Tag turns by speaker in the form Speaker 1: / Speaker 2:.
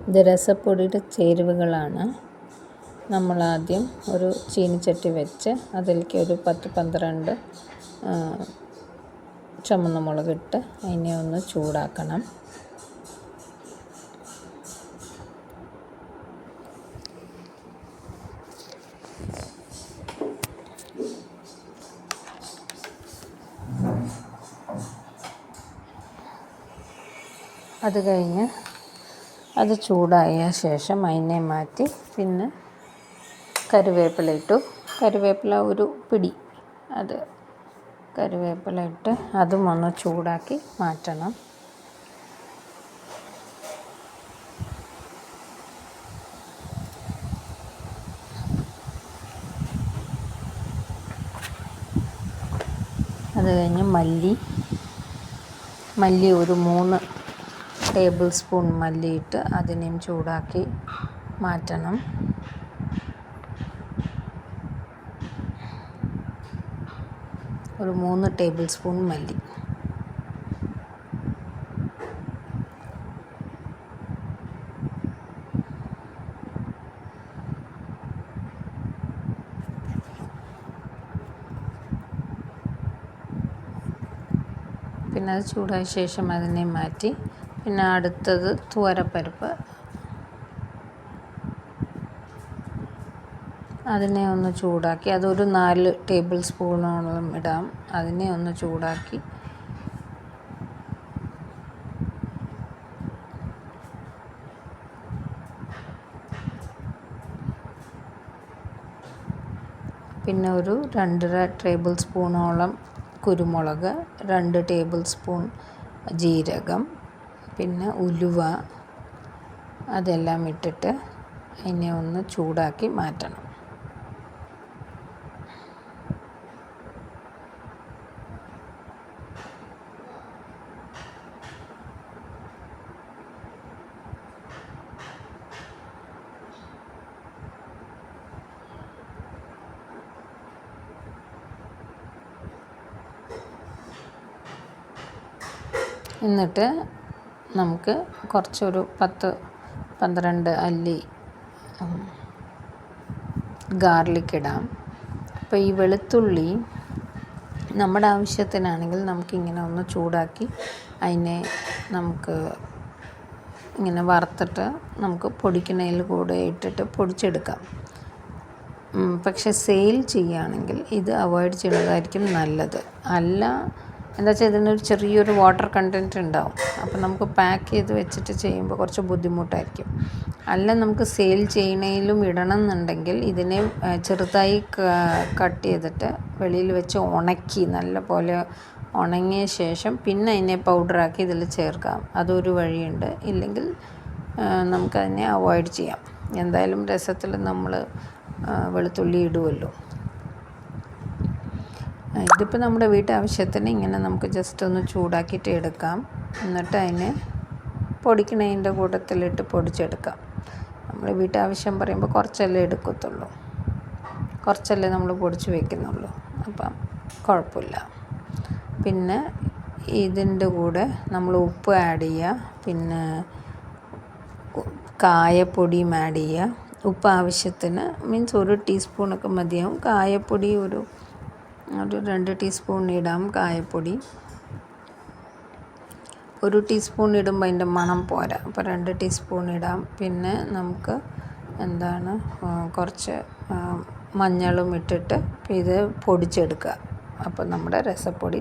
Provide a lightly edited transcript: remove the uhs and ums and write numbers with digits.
Speaker 1: ഇത് രസപ്പൊടിയുടെ ചേരുവകളാണ്. നമ്മളാദ്യം ഒരു ചീനിച്ചട്ടി വെച്ച് അതിലേക്ക് ഒരു 10-12 ചുവന്ന മുളകിട്ട് അതിനെ ഒന്ന് ചൂടാക്കണം. അത് കഴിഞ്ഞ് അത് ചൂടായ ശേഷം അതിനെ മാറ്റി പിന്നെ കറിവേപ്പില ഇട്ടു. കറിവേപ്പില ഒരു പിടി, അത് കറിവേപ്പില ഇട്ട് അതും ഒന്ന് ചൂടാക്കി മാറ്റണം. അത് കഴിഞ്ഞ് മല്ലി ഒരു 3 ടേബിൾ സ്പൂൺ മല്ലിയിട്ട് അതിനെയും ചൂടാക്കി മാറ്റണം. ഒരു 3 ടേബിൾ സ്പൂൺ മല്ലി. പിന്നെ അത് ചൂടായ ശേഷം അതിനെ മാറ്റി പിന്നെ അടുത്തത് തുവരപ്പരിപ്പ്. അതിനെ ഒന്ന് ചൂടാക്കി അതൊരു 4 ടേബിൾ സ്പൂണോളം ഇടാം. അതിനെ ഒന്ന് ചൂടാക്കി പിന്നെ ഒരു 2.5 ടേബിൾ സ്പൂണോളം കുരുമുളക്, 2 ടേബിൾ സ്പൂൺ ജീരകം, പിന്നെ ഉലുവ, അതെല്ലാം ഇട്ടിട്ട് അതിനെ ഒന്ന് ചൂടാക്കി മാറ്റണം. എന്നിട്ട് നമുക്ക് കുറച്ചൊരു 10-12 അല്ലി ഗാർലിക് ഇടാം. അപ്പോൾ ഈ വെളുത്തുള്ളി നമ്മുടെ ആവശ്യത്തിനാണെങ്കിൽ നമുക്കിങ്ങനെ ഒന്ന് ചൂടാക്കി അതിനെ നമുക്ക് ഇങ്ങനെ വറുത്തിട്ട് നമുക്ക് പൊടിക്കുന്നതിൽ കൂടെ ഇട്ടിട്ട് പൊടിച്ചെടുക്കാം. പക്ഷെ സെയിൽ ചെയ്യുകയാണെങ്കിൽ ഇത് അവോയ്ഡ് ചെയ്യുന്നതായിരിക്കും നല്ലത്. അല്ല എന്താ വെച്ചാൽ ഇതിനൊരു ചെറിയൊരു വാട്ടർ കണ്ടൻറ്റ് ഉണ്ടാവും. അപ്പോൾ നമുക്ക് പാക്ക് ചെയ്ത് വെച്ചിട്ട് ചെയ്യുമ്പോൾ കുറച്ച് ബുദ്ധിമുട്ടായിരിക്കും. അല്ല നമുക്ക് സെയിൽ ചെയ്യണേലും ഇടണം എന്നുണ്ടെങ്കിൽ ഇതിനെ ചെറുതായി കട്ട് ചെയ്തിട്ട് വെളിയിൽ വെച്ച് ഉണക്കി നല്ല പോലെ ഉണങ്ങിയ ശേഷം പിന്നെ അതിനെ പൗഡറാക്കി ഇതിൽ ചേർക്കാം. അതൊരു വഴിയുണ്ട്. ഇല്ലെങ്കിൽ നമുക്കതിനെ അവോയ്ഡ് ചെയ്യാം. എന്തായാലും രസത്തിൽ നമ്മൾ വെളുത്തുള്ളി ഇടുമല്ലോ. ഇതിപ്പോൾ നമ്മുടെ വീട്ടാവശ്യത്തിന് ഇങ്ങനെ നമുക്ക് ജസ്റ്റ് ഒന്ന് ചൂടാക്കിയിട്ട് എടുക്കാം. എന്നിട്ട് അതിനെ പൊടിക്കണതിൻ്റെ കൂട്ടത്തിലിട്ട് പൊടിച്ചെടുക്കാം. നമ്മൾ വീട്ടാവശ്യം പറയുമ്പോൾ കുറച്ചല്ലേ എടുക്കത്തുള്ളൂ, കുറച്ചല്ലേ നമ്മൾ പൊടിച്ച് വയ്ക്കുന്നുള്ളൂ. അപ്പം കുഴപ്പമില്ല. പിന്നെ ഇതിൻ്റെ കൂടെ നമ്മൾ ഉപ്പ് ആഡ് ചെയ്യുക, പിന്നെ കായപ്പൊടിയും ആഡ് ചെയ്യുക. ഉപ്പ് ആവശ്യത്തിന്, മീൻസ് 1 ടീസ്പൂണൊക്കെ മതിയാവും. കായപ്പൊടി ഒരു 2 ടീസ്പൂൺ ഇടാം. കായപ്പൊടി 1 ടീസ്പൂൺ ഇടുമ്പോൾ അതിൻ്റെ മണം പോരാ, അപ്പോൾ 2 ടീസ്പൂൺ ഇടാം. പിന്നെ നമുക്ക് കുറച്ച് മഞ്ഞളും ഇട്ടിട്ട് ഇത് പൊടിച്ചെടുക്കുക. അപ്പോൾ നമ്മുടെ രസപ്പൊടി